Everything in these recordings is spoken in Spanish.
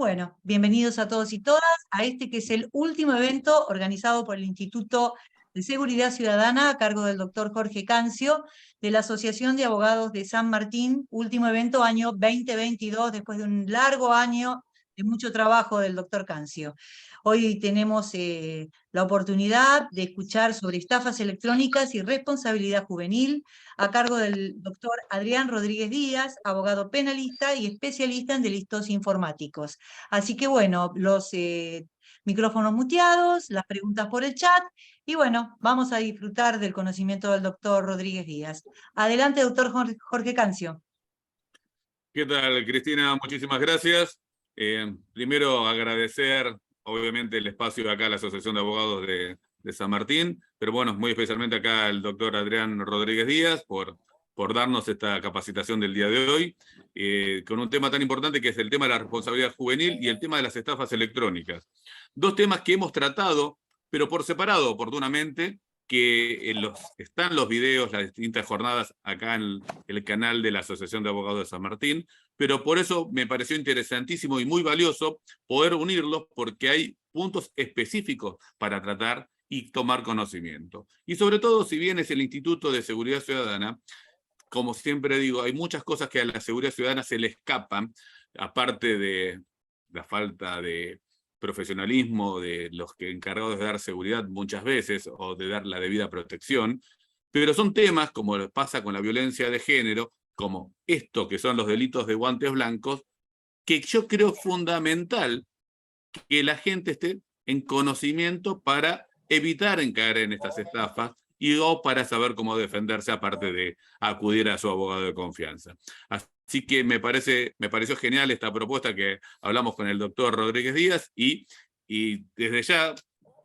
Bueno, bienvenidos a todos y todas a este que es el último evento organizado por el Instituto de Seguridad Ciudadana a cargo del doctor Jorge Cancio de la Asociación de Abogados de San Martín, último evento año 2022, después de un largo año de mucho trabajo del doctor Cancio. Hoy tenemos la oportunidad de escuchar sobre estafas electrónicas y responsabilidad juvenil a cargo del doctor Adrián Rodríguez Díaz, abogado penalista y especialista en delitos informáticos. Así que bueno, los micrófonos muteados, las preguntas por el chat, y bueno, vamos a disfrutar del conocimiento del doctor Rodríguez Díaz. Adelante, doctor Jorge Cancio. ¿Qué tal, Cristina? Muchísimas gracias. Primero agradecer, obviamente, el espacio de acá a la Asociación de Abogados de San Martín, pero bueno, muy especialmente acá al doctor Adrián Rodríguez Díaz por darnos esta capacitación del día de hoy, con un tema tan importante que es el tema de la responsabilidad juvenil y el tema de las estafas electrónicas. Dos temas que hemos tratado, pero por separado, oportunamente, que están los videos, las distintas jornadas acá en el canal de la Asociación de Abogados de San Martín, pero por eso me pareció interesantísimo y muy valioso poder unirlos porque hay puntos específicos para tratar y tomar conocimiento. Y sobre todo, si bien es el Instituto de Seguridad Ciudadana, como siempre digo, hay muchas cosas que a la seguridad ciudadana se le escapan, aparte de la falta de profesionalismo de los que encargados de dar seguridad muchas veces o de dar la debida protección, pero son temas como pasa con la violencia de género, como esto que son los delitos de guantes blancos, que yo creo fundamental que la gente esté en conocimiento para evitar caer en estas estafas y o para saber cómo defenderse aparte de acudir a su abogado de confianza. Así que me pareció genial esta propuesta que hablamos con el doctor Rodríguez Díaz y desde ya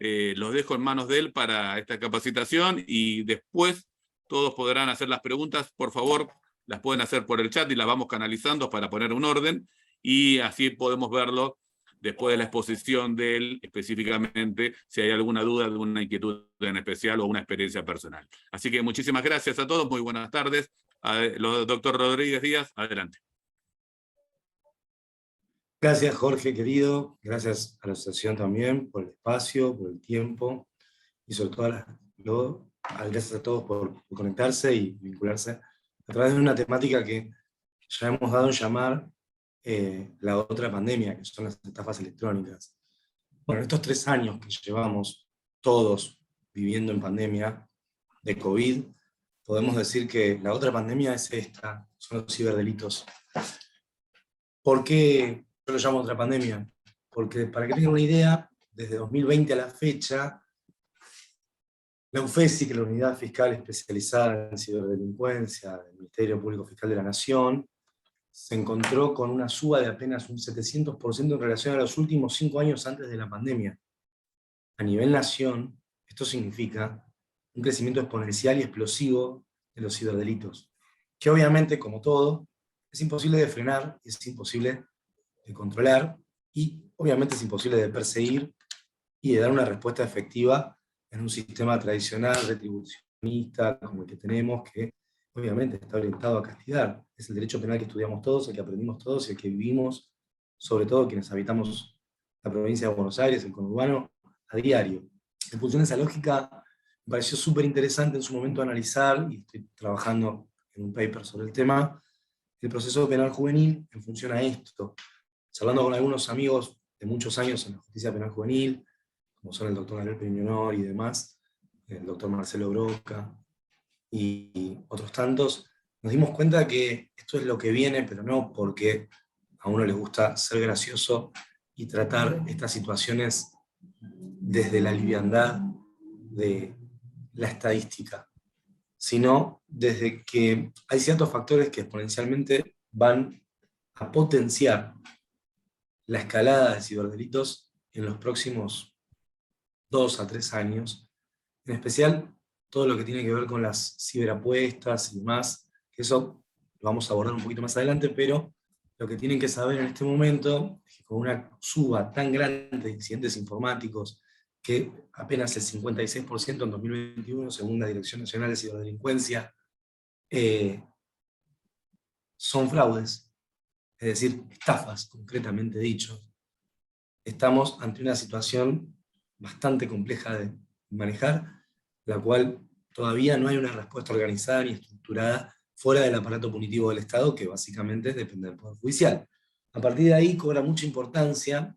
los dejo en manos de él para esta capacitación y después todos podrán hacer las preguntas. Por favor, las pueden hacer por el chat y las vamos canalizando para poner un orden y así podemos verlo después de la exposición de él específicamente, si hay alguna duda, alguna inquietud en especial o una experiencia personal. Así que muchísimas gracias a todos, muy buenas tardes. Doctor Rodríguez Díaz, adelante. Gracias, Jorge, querido. Gracias a la asociación también por el espacio, por el tiempo y sobre todo gracias a todos por conectarse y vincularse a través de una temática que ya hemos dado en llamar la otra pandemia, que son las estafas electrónicas. Bueno, estos 3 años que llevamos todos viviendo en pandemia de COVID, podemos decir que la otra pandemia es esta, son los ciberdelitos. ¿Por qué yo lo llamo otra pandemia? Porque, para que tengan una idea, desde 2020 a la fecha, la UFESI, que es la Unidad Fiscal Especializada en Ciberdelincuencia del Ministerio Público Fiscal de la Nación, se encontró con una suba de apenas un 700% en relación a los últimos 5 años antes de la pandemia. A nivel nación, esto significa un crecimiento exponencial y explosivo de los ciberdelitos, que obviamente, como todo, es imposible de frenar, es imposible de controlar, y obviamente es imposible de perseguir y de dar una respuesta efectiva en un sistema tradicional, retribucionista, como el que tenemos, que obviamente está orientado a castigar. Es el derecho penal que estudiamos todos, el que aprendimos todos y el que vivimos, sobre todo quienes habitamos la provincia de Buenos Aires, el conurbano, a diario. En función de esa lógica, me pareció súper interesante en su momento analizar, y estoy trabajando en un paper sobre el tema, el proceso penal juvenil en función a esto. Charlando con algunos amigos de muchos años en la justicia penal juvenil, como son el doctor Gabriel Peñonor y demás, el doctor Marcelo Broca, y otros tantos, nos dimos cuenta que esto es lo que viene, pero no porque a uno le gusta ser gracioso y tratar estas situaciones desde la liviandad de la estadística, sino desde que hay ciertos factores que exponencialmente van a potenciar la escalada de ciberdelitos en los próximos 2 a 3 años, en especial todo lo que tiene que ver con las ciberapuestas y demás, que eso lo vamos a abordar un poquito más adelante, pero lo que tienen que saber en este momento es que con una suba tan grande de incidentes informáticos, que apenas el 56% en 2021, según la Dirección Nacional de Ciberdelincuencia, son fraudes, es decir, estafas, concretamente dicho. estamos ante una situación bastante compleja de manejar, la cual todavía no hay una respuesta organizada ni estructurada fuera del aparato punitivo del Estado, que básicamente depende del Poder Judicial. A partir de ahí cobra mucha importancia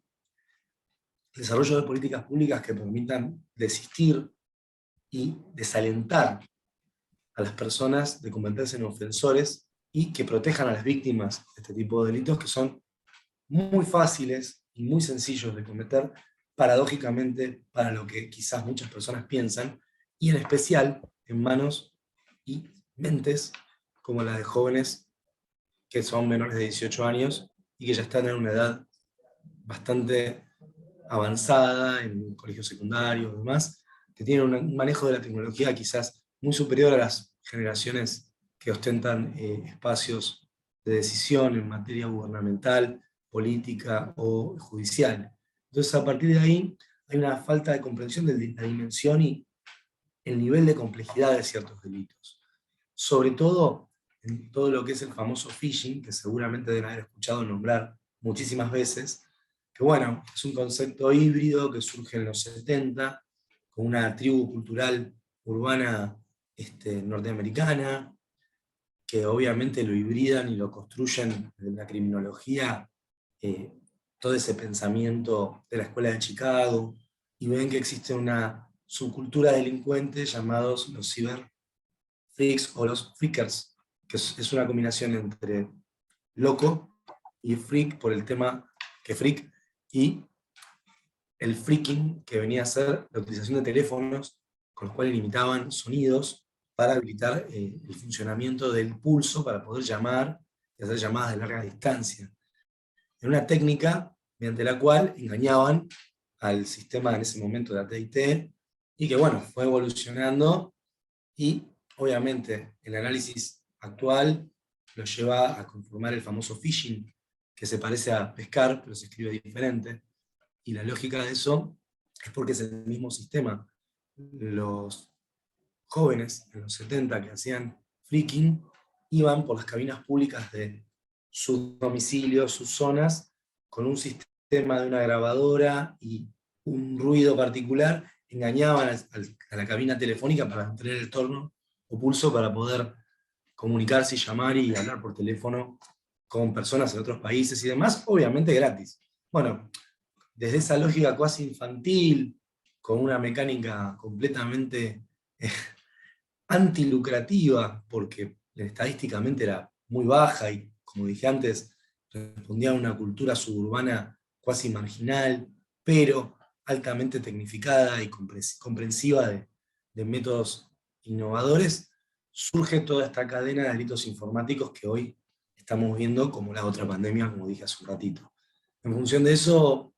el desarrollo de políticas públicas que permitan desistir y desalentar a las personas de convertirse en ofensores y que protejan a las víctimas de este tipo de delitos que son muy fáciles y muy sencillos de cometer, paradójicamente, para lo que quizás muchas personas piensan, y en especial en manos y mentes como la de jóvenes que son menores de 18 años y que ya están en una edad bastante avanzada, en colegios secundarios y demás, que tienen un manejo de la tecnología quizás muy superior a las generaciones que ostentan espacios de decisión en materia gubernamental, política o judicial. Entonces, a partir de ahí, hay una falta de comprensión de la dimensión y el nivel de complejidad de ciertos delitos. Sobre todo en todo lo que es el famoso phishing, que seguramente deben haber escuchado nombrar muchísimas veces, que bueno, es un concepto híbrido que surge en los 70, con una tribu cultural urbana norteamericana, que obviamente lo hibridan y lo construyen en la criminología, todo ese pensamiento de la escuela de Chicago, y ven que existe una subcultura delincuente llamados los cyber freaks o los freakers, que es una combinación entre loco y freak por el tema que freak, y el freaking, que venía a ser la utilización de teléfonos con los cuales limitaban sonidos para habilitar el funcionamiento del pulso para poder llamar y hacer llamadas de larga distancia. En una técnica mediante la cual engañaban al sistema en ese momento de AT&T, y que bueno, fue evolucionando, y obviamente el análisis actual lo lleva a conformar el famoso phishing, que se parece a pescar, pero se escribe diferente, y la lógica de eso es porque es el mismo sistema. Los jóvenes en los 70 que hacían freaking iban por las cabinas públicas de sus domicilios, sus zonas, con un sistema de una grabadora y un ruido particular, engañaban a la cabina telefónica para tener el tono o pulso para poder comunicarse y llamar y hablar por teléfono con personas en otros países y demás, obviamente gratis. Bueno, desde esa lógica cuasi infantil, con una mecánica completamente antilucrativa, porque estadísticamente era muy baja y, como dije antes, respondía a una cultura suburbana cuasi marginal, pero altamente tecnificada y comprensiva de métodos innovadores, surge toda esta cadena de delitos informáticos que hoy estamos viendo como la otra pandemia, como dije hace un ratito. En función de eso,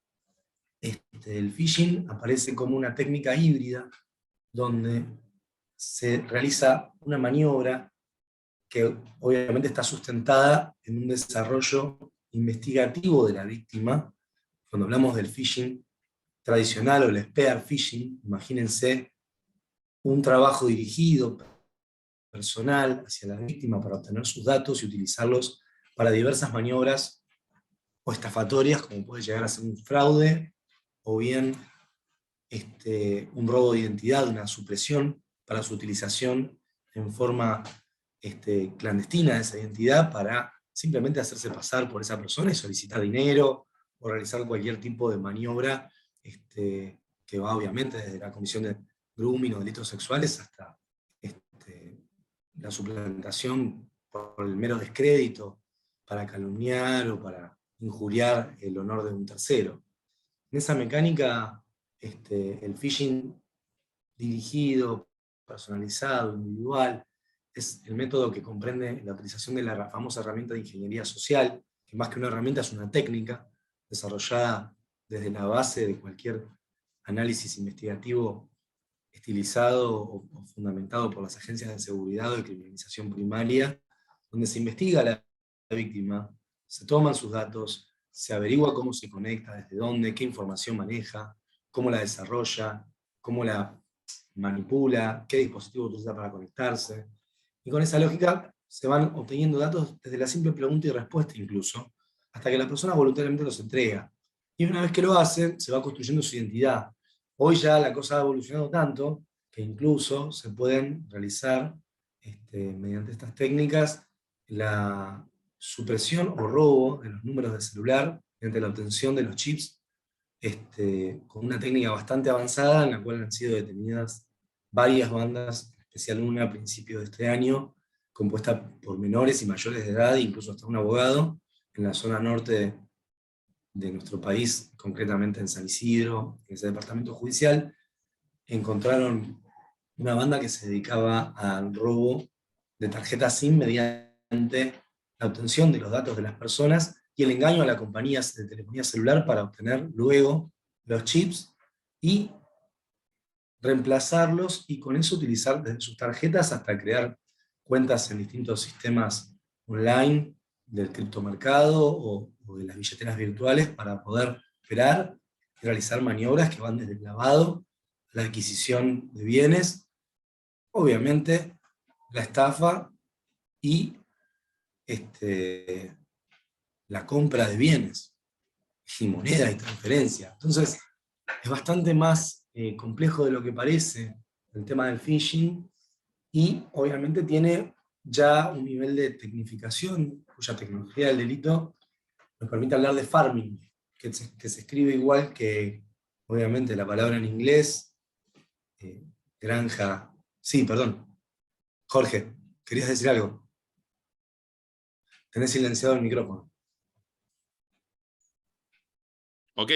el phishing aparece como una técnica híbrida donde se realiza una maniobra que obviamente está sustentada en un desarrollo investigativo de la víctima. Cuando hablamos del phishing tradicional o el spear phishing, imagínense un trabajo dirigido, personal, hacia la víctima para obtener sus datos y utilizarlos para diversas maniobras o estafatorias, como puede llegar a ser un fraude, o bien un robo de identidad, una supresión para su utilización en forma clandestina de esa identidad para simplemente hacerse pasar por esa persona y solicitar dinero o realizar cualquier tipo de maniobra que va obviamente desde la comisión de grooming o delitos sexuales hasta la suplantación por el mero descrédito para calumniar o para injuriar el honor de un tercero. En esa mecánica, el phishing dirigido, personalizado, individual, es el método que comprende la utilización de la famosa herramienta de ingeniería social, que más que una herramienta es una técnica desarrollada desde la base de cualquier análisis investigativo estilizado o fundamentado por las agencias de seguridad o de criminalización primaria, donde se investiga a la víctima, se toman sus datos, se averigua cómo se conecta, desde dónde, qué información maneja, cómo la desarrolla, cómo la manipula, qué dispositivo utiliza para conectarse. Y con esa lógica se van obteniendo datos desde la simple pregunta y respuesta incluso, hasta que la persona voluntariamente los entrega. Y una vez que lo hace, se va construyendo su identidad. Hoy ya la cosa ha evolucionado tanto que incluso se pueden realizar, mediante estas técnicas, la supresión o robo de los números de celular mediante la obtención de los chips, con una técnica bastante avanzada en la cual han sido detenidas varias bandas, en especial una a principios de este año, compuesta por menores y mayores de edad, incluso hasta un abogado, en la zona norte de nuestro país, concretamente en San Isidro, en ese departamento judicial. Encontraron una banda que se dedicaba al robo de tarjetas SIM mediante la obtención de los datos de las personas y el engaño a las compañías de telefonía celular para obtener luego los chips y reemplazarlos, y con eso utilizar desde sus tarjetas hasta crear cuentas en distintos sistemas online del criptomercado o de las billeteras virtuales para poder operar y realizar maniobras que van desde el lavado, la adquisición de bienes, obviamente la estafa y la compra de bienes y moneda y transferencia. Entonces es bastante más complejo de lo que parece el tema del phishing, y obviamente tiene ya un nivel de tecnificación cuya tecnología del delito nos permite hablar de farming, que se escribe igual que, obviamente, la palabra en inglés, granja. Sí, perdón. Jorge, ¿querías decir algo? Tenés silenciado el micrófono. Ok.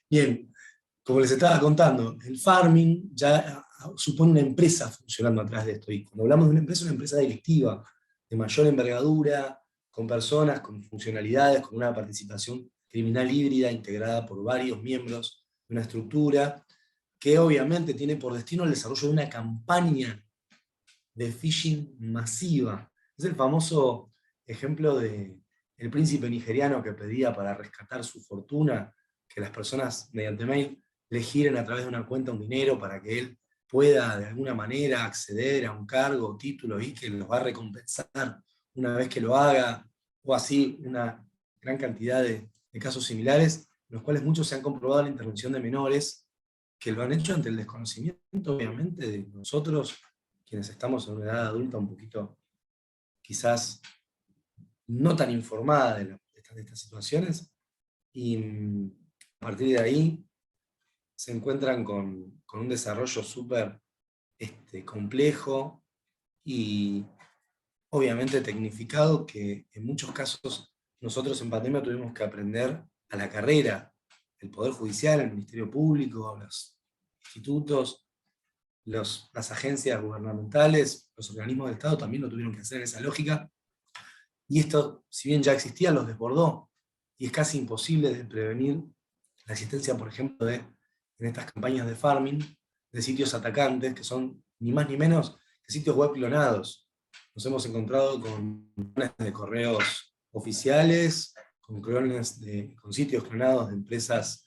Bien, como les estaba contando, el farming ya supone una empresa funcionando atrás de esto. Y cuando hablamos de una empresa delictiva, de mayor envergadura, con personas, con funcionalidades, con una participación criminal híbrida integrada por varios miembros de una estructura, que obviamente tiene por destino el desarrollo de una campaña de phishing masiva. Es el famoso ejemplo de el príncipe nigeriano que pedía para rescatar su fortuna que las personas mediante mail le giren a través de una cuenta un dinero para que él pueda de alguna manera acceder a un cargo o título y que los va a recompensar una vez que lo haga, o así una gran cantidad de casos similares, en los cuales muchos se han comprobado la intervención de menores que lo han hecho ante el desconocimiento, obviamente, de nosotros, quienes estamos en una edad adulta un poquito, quizás, no tan informada de estas situaciones, y a partir de ahí se encuentran con un desarrollo súper complejo y obviamente tecnificado, que en muchos casos nosotros en pandemia tuvimos que aprender a la carrera. El Poder Judicial, el Ministerio Público, los institutos, las agencias gubernamentales, los organismos del Estado también lo tuvieron que hacer en esa lógica. Y esto, si bien ya existía, los desbordó. Y es casi imposible de prevenir la existencia, por ejemplo, en estas campañas de farming, de sitios atacantes, que son ni más ni menos que sitios web clonados. Nos hemos encontrado con clones de correos oficiales, con con sitios clonados de empresas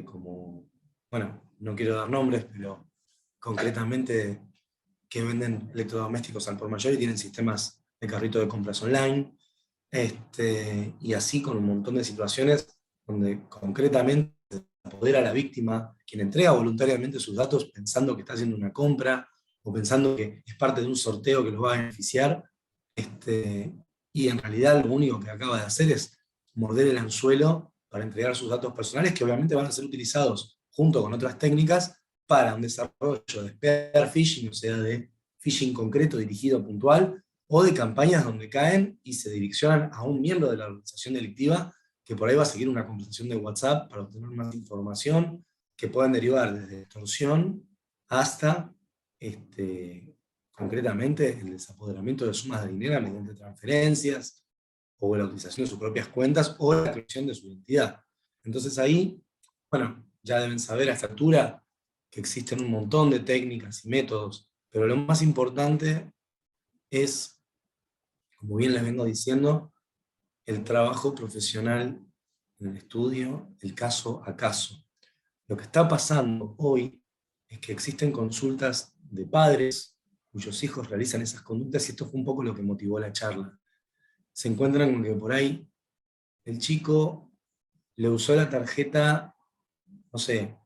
como, bueno, no quiero dar nombres, pero concretamente que venden electrodomésticos al por mayor y tienen sistemas de carrito de compras online, y así con un montón de situaciones donde concretamente se apodera a la víctima, quien entrega voluntariamente sus datos pensando que está haciendo una compra o pensando que es parte de un sorteo que los va a beneficiar, y en realidad lo único que acaba de hacer es morder el anzuelo para entregar sus datos personales, que obviamente van a ser utilizados junto con otras técnicas para un desarrollo de spear phishing, o sea, de phishing concreto dirigido puntual, o de campañas donde caen y se direccionan a un miembro de la organización delictiva que por ahí va a seguir una conversación de WhatsApp para obtener más información, que pueden derivar desde extorsión hasta concretamente el desapoderamiento de sumas de dinero mediante transferencias, o la utilización de sus propias cuentas, o la creación de su identidad. Entonces ahí, bueno, ya deben saber a esta altura que existen un montón de técnicas y métodos, pero lo más importante es, como bien les vengo diciendo, el trabajo profesional en el estudio, el caso a caso. Lo que está pasando hoy es que existen consultas de padres cuyos hijos realizan esas conductas, y esto fue un poco lo que motivó la charla. se encuentran con que por ahí el chico le usó la tarjeta, no sé,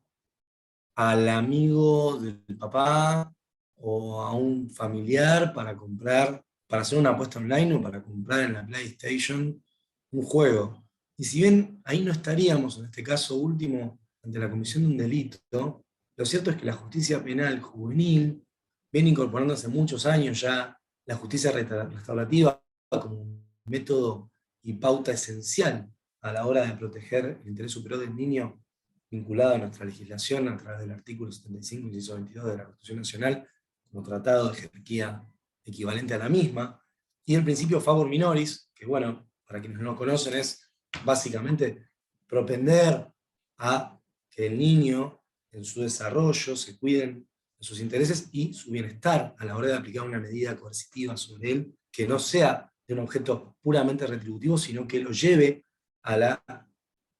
al amigo del papá o a un familiar para comprar, para hacer una apuesta online o para comprar en la PlayStation un juego. Y si bien ahí no estaríamos, en este caso último, ante la comisión de un delito, lo cierto es que la justicia penal juvenil viene incorporando hace muchos años ya la justicia restaurativa como un método y pauta esencial a la hora de proteger el interés superior del niño vinculado a nuestra legislación a través del artículo 75, inciso 22 de la Constitución Nacional, como tratado de jerarquía equivalente a la misma, y el principio favor minoris, que bueno, para quienes no lo conocen, es básicamente propender a que el niño en su desarrollo se cuiden de sus intereses y su bienestar a la hora de aplicar una medida coercitiva sobre él, que no sea de un objeto puramente retributivo, sino que lo lleve a la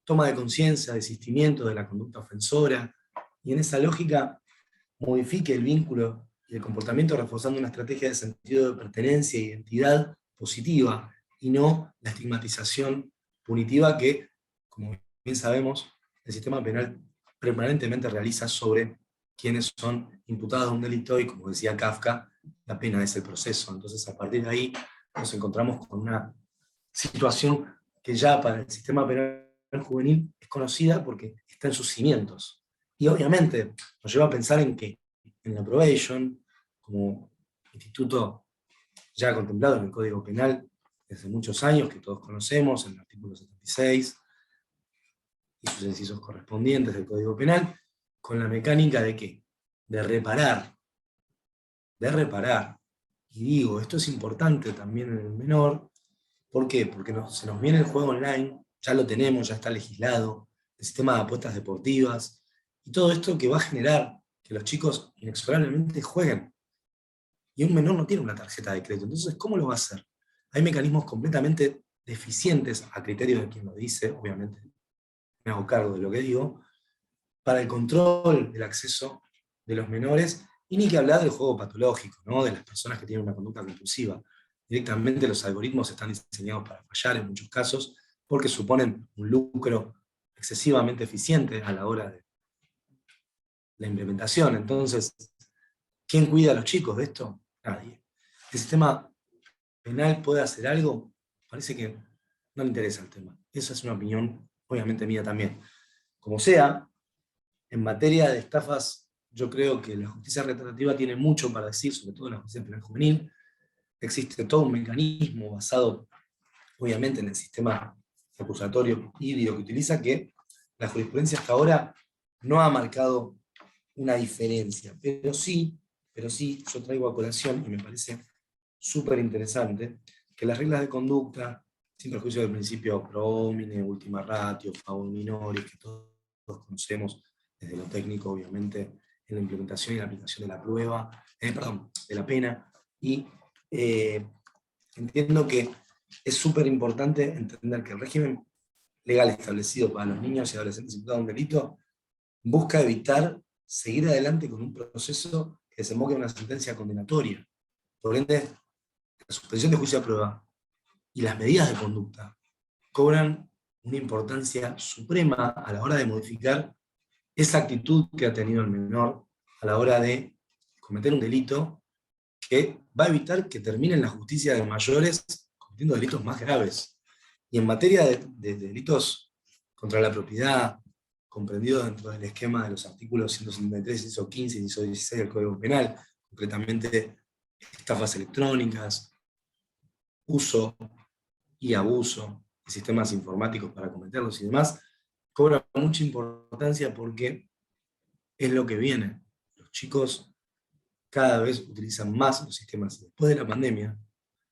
toma de conciencia, desistimiento de la conducta ofensora, y en esa lógica modifique el vínculo y el comportamiento reforzando una estrategia de sentido de pertenencia e identidad positiva, y no la estigmatización punitiva que, como bien sabemos, el sistema penal permanentemente realiza sobre quienes son imputados de un delito, y como decía Kafka, la pena es el proceso. Entonces, a partir de ahí nos encontramos con una situación que ya para el sistema penal juvenil es conocida porque está en sus cimientos. Y obviamente nos lleva a pensar en que en la probation, como instituto ya contemplado en el Código Penal desde muchos años, que todos conocemos, en el artículo 76 y sus incisos correspondientes del Código Penal, con la mecánica de ¿qué? De reparar. Y digo, esto es importante también en el menor. ¿Por qué? Porque se nos viene el juego online, ya lo tenemos, ya está legislado, el sistema de apuestas deportivas, y todo esto que va a generar que los chicos inexorablemente jueguen. Y un menor no tiene una tarjeta de crédito, entonces, ¿cómo lo va a hacer? Hay mecanismos completamente deficientes, a criterio de quien lo dice, obviamente me hago cargo de lo que digo, para el control del acceso de los menores, y ni que hablar del juego patológico, ¿no? De las personas que tienen una conducta compulsiva. Directamente los algoritmos están diseñados para fallar en muchos casos, porque suponen un lucro excesivamente eficiente a la hora de la implementación. Entonces, ¿quién cuida a los chicos de esto? Nadie. ¿El sistema penal puede hacer algo? Parece que no le interesa el tema. Esa es una opinión, obviamente mía también. Como sea, en materia de estafas, yo creo que la justicia restaurativa tiene mucho para decir, sobre todo la justicia penal juvenil. Existe todo un mecanismo basado, obviamente, en el sistema acusatorio híbrido que utiliza, que la jurisprudencia hasta ahora no ha marcado una diferencia, pero sí, yo traigo a colación, y me parece súper interesante, que las reglas de conducta, sin perjuicio del principio pro homine, ultima ratio, favor minoris, que todos conocemos desde lo técnico, obviamente, en la implementación y la aplicación de la prueba, de la pena, y entiendo que es súper importante entender que el régimen legal establecido para los niños y adolescentes imputados de un delito busca evitar seguir adelante con un proceso que desemboque en una sentencia condenatoria. Por ende, la suspensión de juicio a prueba y las medidas de conducta cobran una importancia suprema a la hora de modificar esa actitud que ha tenido el menor a la hora de cometer un delito que va a evitar que termine en la justicia de mayores cometiendo delitos más graves. Y en materia de delitos contra la propiedad, comprendido dentro del esquema de los artículos 173, inciso 15 y inciso 16 del Código Penal, concretamente estafas electrónicas, uso y abuso de sistemas informáticos para cometerlos y demás, cobra mucha importancia porque es lo que viene. Los chicos cada vez utilizan más los sistemas. Después de la pandemia,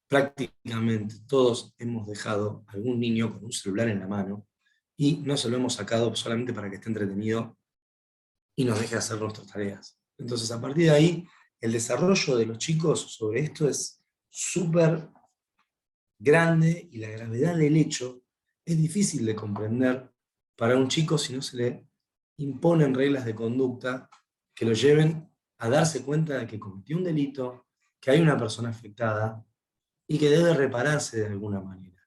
prácticamente todos hemos dejado a algún niño con un celular en la mano, y no se lo hemos sacado solamente para que esté entretenido y nos deje hacer nuestras tareas. Entonces, a partir de ahí, el desarrollo de los chicos sobre esto es súper grande, y la gravedad del hecho es difícil de comprender para un chico si no se le imponen reglas de conducta que lo lleven a darse cuenta de que cometió un delito, que hay una persona afectada y que debe repararse de alguna manera.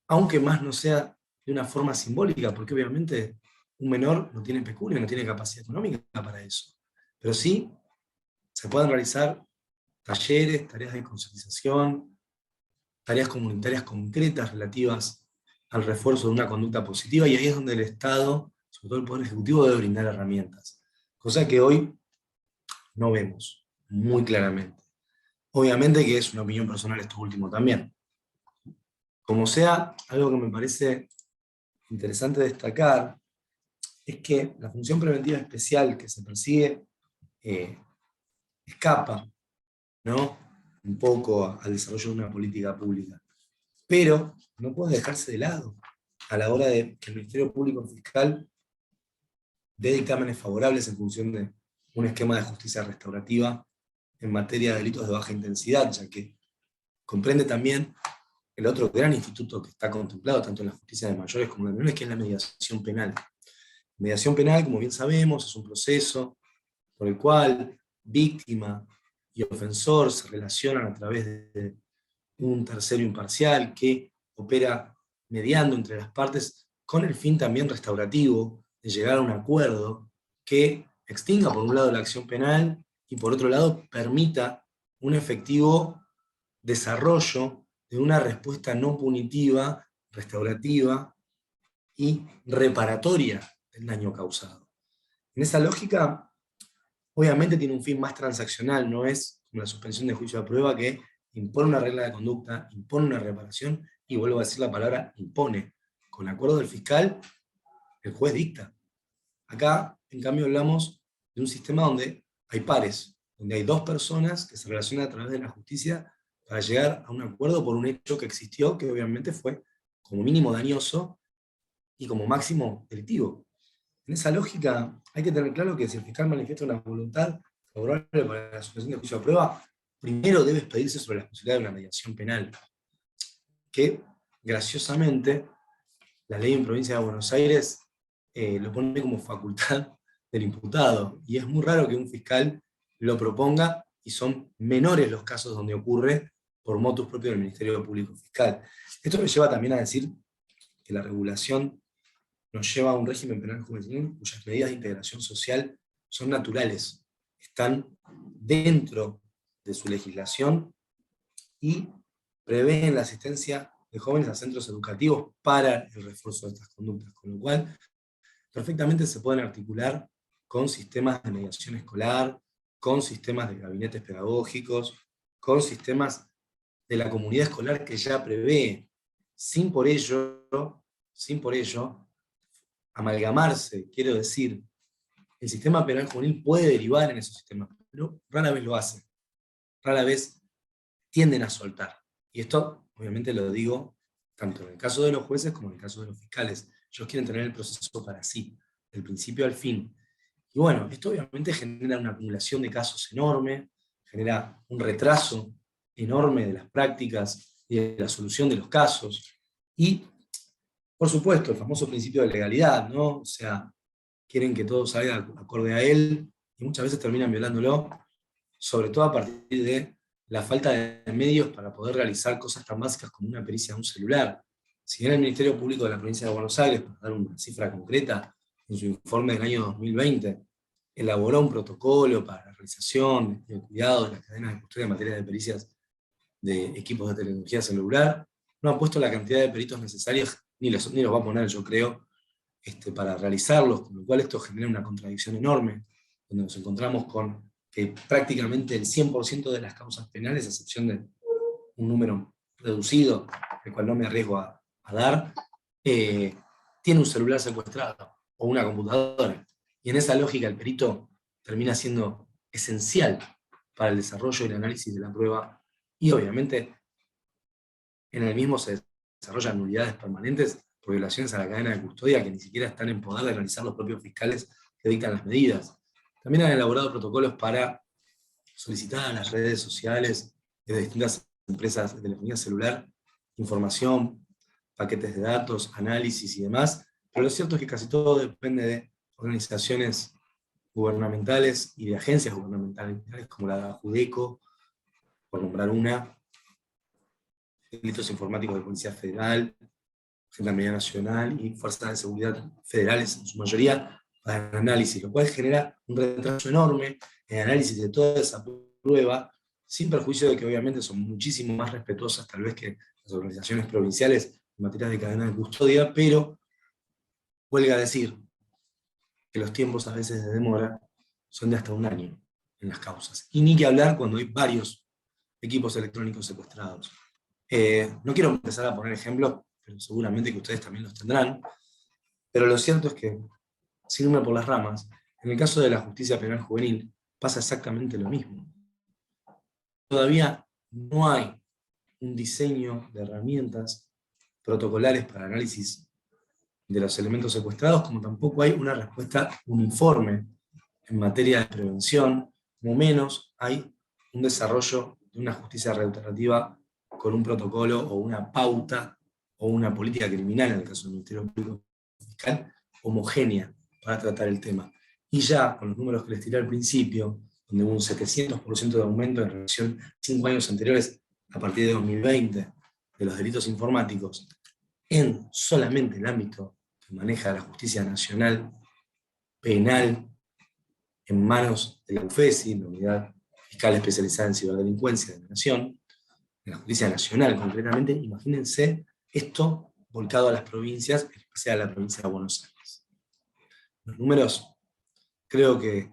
aunque más no sea de una forma simbólica, porque obviamente un menor no tiene peculio, no tiene capacidad económica para eso. Pero sí se pueden realizar talleres, tareas de concientización, tareas comunitarias concretas relativas al refuerzo de una conducta positiva, y ahí es donde el Estado, sobre todo el Poder Ejecutivo, debe brindar herramientas. Cosa que hoy no vemos muy claramente. Obviamente que es una opinión personal esto último también. Como sea, algo que me parece interesante destacar es que la función preventiva especial que se persigue escapa, ¿no?, un poco al desarrollo de una política pública. Pero no puede dejarse de lado a la hora de que el Ministerio Público Fiscal dé dictámenes favorables en función de un esquema de justicia restaurativa en materia de delitos de baja intensidad, ya que comprende también el otro gran instituto que está contemplado tanto en la justicia de mayores como de menores, que es la mediación penal. Mediación penal, como bien sabemos, es un proceso por el cual víctima y ofensor se relacionan a través de un tercero imparcial que opera mediando entre las partes con el fin también restaurativo de llegar a un acuerdo que extinga por un lado la acción penal y por otro lado permita un efectivo desarrollo de una respuesta no punitiva, restaurativa y reparatoria del daño causado. En esa lógica, obviamente tiene un fin más transaccional, no es como la suspensión de juicio de prueba que impone una regla de conducta, impone una reparación, y vuelvo a decir la palabra impone. Con acuerdo del fiscal, el juez dicta. Acá, en cambio, hablamos de un sistema donde hay pares, donde hay dos personas que se relacionan a través de la justicia para llegar a un acuerdo por un hecho que existió, que obviamente fue como mínimo dañoso y como máximo delictivo. En esa lógica, hay que tener claro que si el fiscal manifiesta una voluntad favorable para la suspensión de juicio de prueba, primero debe expedirse sobre la posibilidad de una mediación penal, que, graciosamente, la ley en Provincia de Buenos Aires lo pone como facultad del imputado, y es muy raro que un fiscal lo proponga, y son menores los casos donde ocurre por motus propio del Ministerio Público Fiscal. Esto me lleva también a decir que la regulación nos lleva a un régimen penal juvenil cuyas medidas de integración social son naturales, están dentro de su legislación y prevén la asistencia de jóvenes a centros educativos para el refuerzo de estas conductas, con lo cual perfectamente se pueden articular con sistemas de mediación escolar, con sistemas de gabinetes pedagógicos, con sistemas de la comunidad escolar que ya prevé, sin por ello amalgamarse, quiero decir, el sistema penal juvenil puede derivar en esos sistemas, pero rara vez lo hace, rara vez tienden a soltar. Y esto, obviamente, lo digo tanto en el caso de los jueces como en el caso de los fiscales. Ellos quieren tener el proceso para sí, del principio al fin. Y bueno, esto obviamente genera una acumulación de casos enorme, genera un retraso enorme de las prácticas y de la solución de los casos. Y, por supuesto, el famoso principio de legalidad, ¿no? O sea, quieren que todo salga acorde a él, y muchas veces terminan violándolo, sobre todo a partir de la falta de medios para poder realizar cosas tan básicas como una pericia de un celular. Si bien el Ministerio Público de la Provincia de Buenos Aires, para dar una cifra concreta, en su informe del año 2020, elaboró un protocolo para la realización y el cuidado de las cadenas de custodia en materia de pericias de equipos de tecnología celular, no ha puesto la cantidad de peritos necesarios, ni los va a poner, yo creo, para realizarlos, con lo cual esto genera una contradicción enorme, donde nos encontramos con que prácticamente el 100% de las causas penales, a excepción de un número reducido, el cual no me arriesgo a dar, tiene un celular secuestrado o una computadora. Y en esa lógica el perito termina siendo esencial para el desarrollo y el análisis de la prueba, y obviamente en el mismo se desarrollan nulidades permanentes por violaciones a la cadena de custodia que ni siquiera están en poder de realizar los propios fiscales que dictan las medidas. También han elaborado protocolos para solicitar a las redes sociales de distintas empresas de telefonía celular información, paquetes de datos, análisis y demás, pero lo cierto es que casi todo depende de organizaciones gubernamentales y de agencias gubernamentales como la de Judeco, por nombrar una, delitos informáticos de Policía Federal, Gendarmería Nacional y Fuerzas de Seguridad Federales, en su mayoría, para el análisis, lo cual genera un retraso enorme en el análisis de toda esa prueba, sin perjuicio de que obviamente son muchísimo más respetuosas tal vez que las organizaciones provinciales en materia de cadena de custodia, pero huelga decir que los tiempos a veces de demora son de hasta un año en las causas. Y ni que hablar cuando hay varios equipos electrónicos secuestrados. No quiero empezar a poner ejemplos, pero seguramente que ustedes también los tendrán, pero lo cierto es que, sin irme por las ramas, en el caso de la justicia penal juvenil pasa exactamente lo mismo. Todavía no hay un diseño de herramientas protocolares para análisis de los elementos secuestrados, como tampoco hay una respuesta uniforme en materia de prevención, como menos hay un desarrollo de una justicia restaurativa con un protocolo o una pauta o una política criminal, en el caso del Ministerio Público Fiscal, homogénea para tratar el tema. Y ya con los números que les tiré al principio, donde hubo un 700% de aumento en relación a 5 años anteriores, a partir de 2020, de los delitos informáticos, en solamente el ámbito que maneja la justicia nacional, penal, en manos de la UFESI, la Unidad Fiscal Especializada en Ciberdelincuencia de la Nación, de la justicia nacional concretamente, imagínense esto volcado a las provincias, en especial a la provincia de Buenos Aires. Los números creo que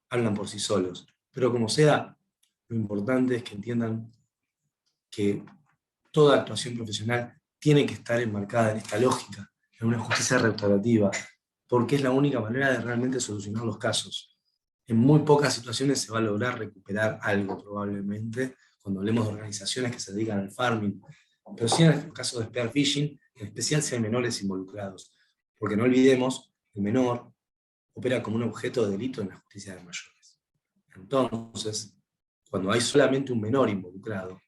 hablan por sí solos, pero como sea, lo importante es que entiendan que toda actuación profesional tiene que estar enmarcada en esta lógica, en una justicia restaurativa, porque es la única manera de realmente solucionar los casos. En muy pocas situaciones se va a lograr recuperar algo probablemente, cuando hablemos de organizaciones que se dedican al farming, pero sí en el caso de spear phishing, en especial si hay menores involucrados, porque no olvidemos, el menor opera como un objeto de delito en la justicia de mayores. Entonces, cuando hay solamente un menor involucrado,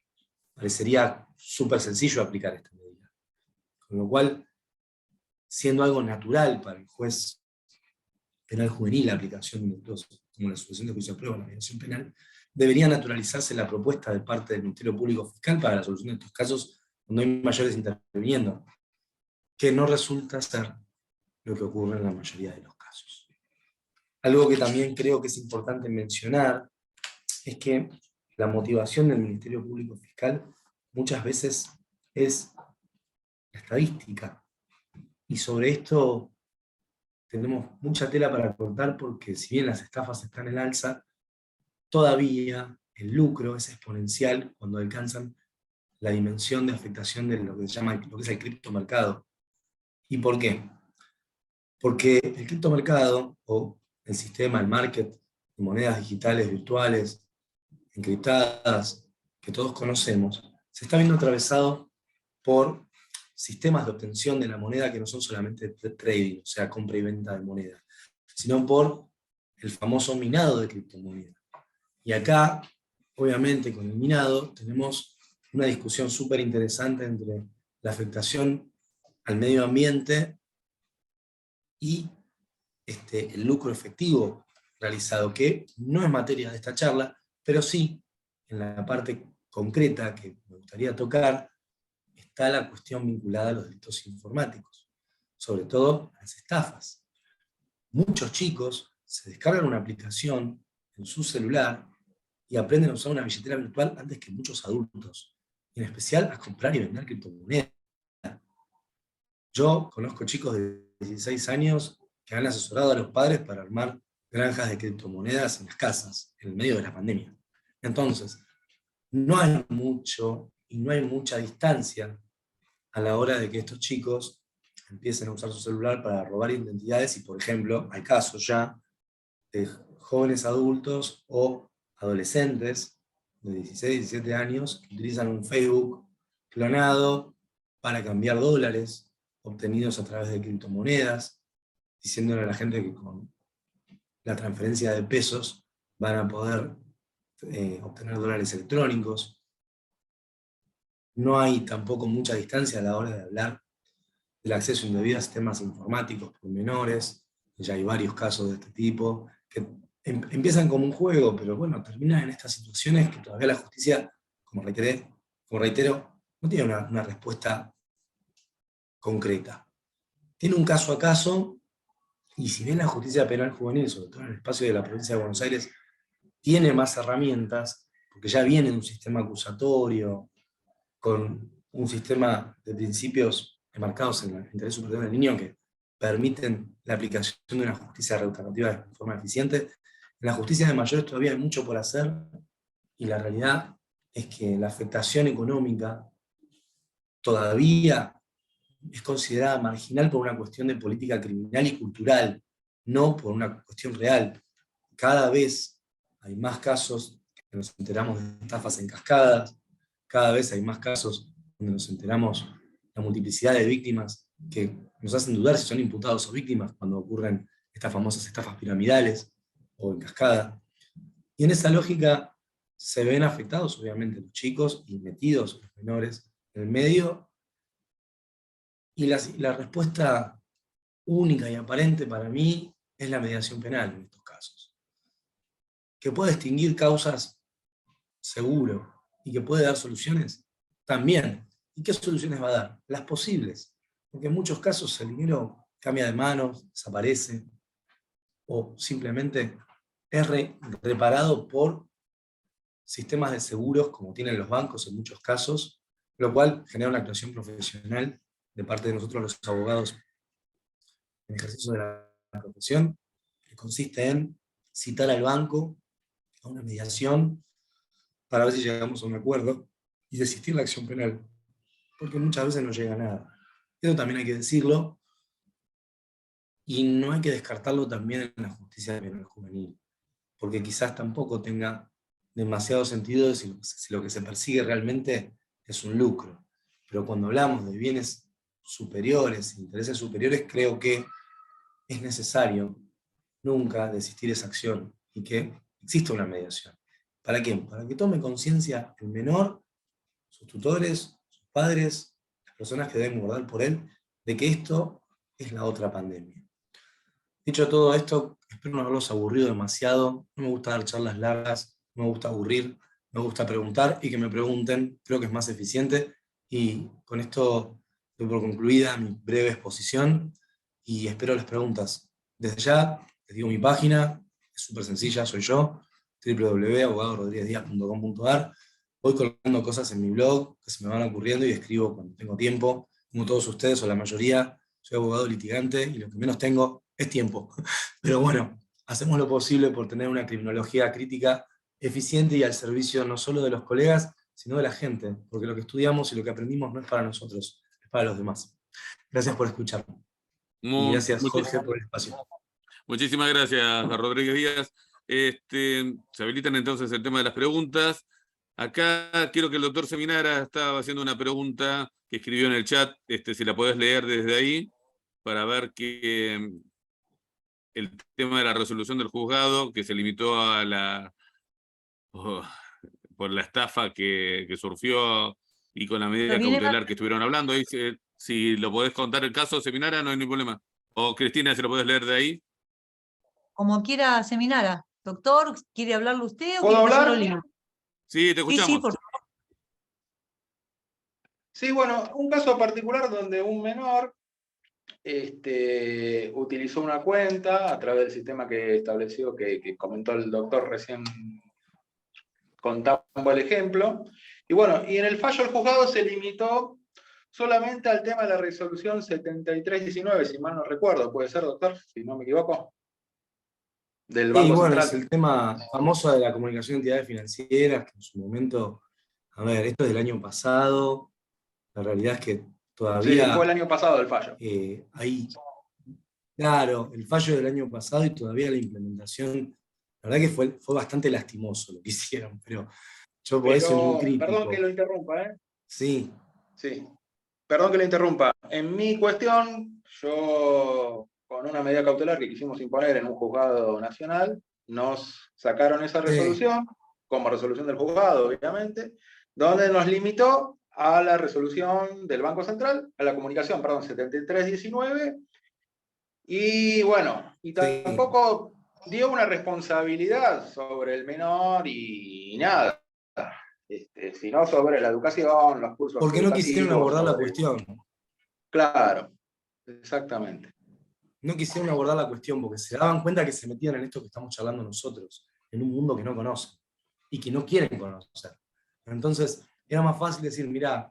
parecería súper sencillo aplicar esta medida. Con lo cual, siendo algo natural para el juez penal juvenil la aplicación de métodos como la suspensión de juicio de prueba o la mediación penal, debería naturalizarse la propuesta de parte del Ministerio Público Fiscal para la solución de estos casos cuando hay mayores interviniendo, que no resulta ser lo que ocurre en la mayoría de los casos. Algo que también creo que es importante mencionar es que la motivación del Ministerio Público Fiscal muchas veces es la estadística. Y sobre esto tenemos mucha tela para cortar porque si bien las estafas están en alza, todavía el lucro es exponencial cuando alcanzan la dimensión de afectación de lo que se llama lo que es el criptomercado. ¿Y por qué? Porque el criptomercado, o el sistema, el market de monedas digitales virtuales, encriptadas, que todos conocemos, se está viendo atravesado por sistemas de obtención de la moneda que no son solamente trading, o sea, compra y venta de moneda, sino por el famoso minado de criptomonedas. Y acá, obviamente, con el minado, tenemos una discusión súper interesante entre la afectación al medio ambiente y el lucro efectivo realizado, que no es materia de esta charla, pero sí, en la parte concreta que me gustaría tocar, está la cuestión vinculada a los delitos informáticos, sobre todo las estafas. Muchos chicos se descargan una aplicación en su celular y aprenden a usar una billetera virtual antes que muchos adultos, en especial a comprar y vender criptomonedas. Yo conozco chicos de 16 años que han asesorado a los padres para armar granjas de criptomonedas en las casas, en el medio de la pandemia. Entonces, no hay mucho y no hay mucha distancia a la hora de que estos chicos empiecen a usar su celular para robar identidades y, por ejemplo, hay casos ya de jóvenes adultos o adolescentes de 16, 17 años que utilizan un Facebook clonado para cambiar dólares obtenidos a través de criptomonedas, diciéndole a la gente que con la transferencia de pesos van a poder obtener dólares electrónicos. No hay tampoco mucha distancia a la hora de hablar del acceso indebido a sistemas informáticos por menores. Ya hay varios casos de este tipo, que empiezan como un juego, pero bueno, terminan en estas situaciones que todavía la justicia, como reitero, no tiene una respuesta concreta. Tiene un caso a caso, y si bien la justicia penal juvenil, sobre todo en el espacio de la provincia de Buenos Aires, tiene más herramientas, porque ya viene un sistema acusatorio, con un sistema de principios enmarcados en el interés superior del niño que permiten la aplicación de una justicia restaurativa de forma eficiente. En la justicia de mayores todavía hay mucho por hacer, y la realidad es que la afectación económica todavía es considerada marginal por una cuestión de política criminal y cultural, no por una cuestión real. Cada vez hay más casos que nos enteramos de estafas en cascadas, cada vez hay más casos donde nos enteramos de la multiplicidad de víctimas que nos hacen dudar si son imputados o víctimas cuando ocurren estas famosas estafas piramidales o en cascada. Y en esa lógica se ven afectados obviamente los chicos y metidos los menores en el medio, y la respuesta única y aparente para mí es la mediación penal en estos casos. Que puede extinguir causas, seguro, y que puede dar soluciones, también. ¿Y qué soluciones va a dar? Las posibles. Porque en muchos casos el dinero cambia de manos, desaparece, o simplemente es reparado por sistemas de seguros como tienen los bancos en muchos casos, lo cual genera una actuación profesional de parte de nosotros los abogados en ejercicio de la profesión, que consiste en citar al banco a una mediación para ver si llegamos a un acuerdo y desistir la acción penal, porque muchas veces no llega a nada. Eso también hay que decirlo, y no hay que descartarlo también en la justicia penal juvenil, porque quizás tampoco tenga demasiado sentido si lo que se persigue realmente es un lucro. Pero cuando hablamos de bienes superiores, intereses superiores, creo que es necesario nunca desistir esa acción y que exista una mediación. ¿Para qué? Para que tome conciencia el menor, sus tutores, sus padres, las personas que deben guardar por él, de que esto es la otra pandemia. Dicho todo esto, espero no haberlos aburrido demasiado. No me gusta dar charlas largas, no me gusta aburrir, me gusta preguntar y que me pregunten, creo que es más eficiente. Y con esto doy por concluida mi breve exposición y espero las preguntas. Desde ya, les digo mi página, es súper sencilla, soy yo, www.abogadorodriguezdiaz.com.ar. Voy colgando cosas en mi blog que se me van ocurriendo y escribo cuando tengo tiempo, como todos ustedes o la mayoría. Soy abogado litigante y lo que menos tengo es tiempo. Pero bueno, hacemos lo posible por tener una criminología crítica eficiente y al servicio no solo de los colegas, sino de la gente, porque lo que estudiamos y lo que aprendimos no es para nosotros, es para los demás. Gracias por escucharme. Y gracias, Jorge, por el espacio. Muchísimas gracias, Rodríguez Díaz. Se habilitan entonces el tema de las preguntas. Acá quiero que el doctor Seminara estaba haciendo una pregunta que escribió en el chat, si la podés leer desde ahí, para ver que el tema de la resolución del juzgado, que se limitó a por la estafa que surgió y con la medida cautelar que estuvieron hablando. Ahí, si lo podés contar el caso, Seminara, no hay ningún problema. O Cristina, si lo podés leer de ahí. Como quiera, Seminara. Doctor, ¿quiere hablarlo usted o ¿Puedo quiere que yo hablar? lo lea? Sí, te escuchamos. Sí, por favor. Sí, bueno, un caso particular donde un menor utilizó una cuenta a través del sistema que estableció, que comentó el doctor recién contando el ejemplo. Y bueno, y en el fallo el juzgado se limitó solamente al tema de la resolución 7319, si mal no recuerdo, puede ser, doctor, si no me equivoco, del Banco bueno, Central. es el tema famoso de la comunicación de entidades financieras, que en su momento, a ver, esto es del año pasado, la realidad es que todavía... Sí, fue el año pasado el fallo. Claro, el fallo del año pasado y todavía la implementación, la verdad que fue bastante lastimoso lo que hicieron, pero yo por eso soy muy crítico. Perdón que lo interrumpa, ¿eh? Sí. Sí. Perdón que lo interrumpa. En mi cuestión, yo, con una medida cautelar que quisimos imponer en un juzgado nacional, nos sacaron esa resolución, como resolución del juzgado, obviamente, donde nos limitó a la resolución del Banco Central, a la comunicación, perdón, 7319, y bueno, y tampoco dio una responsabilidad sobre el menor y nada. Sino sobre la educación, los cursos porque no quisieron abordar la cuestión. Claro, exactamente. No quisieron abordar la cuestión porque se daban cuenta que se metían en esto que estamos charlando nosotros, en un mundo que no conocen y que no quieren conocer. Entonces, era más fácil decir, mirá,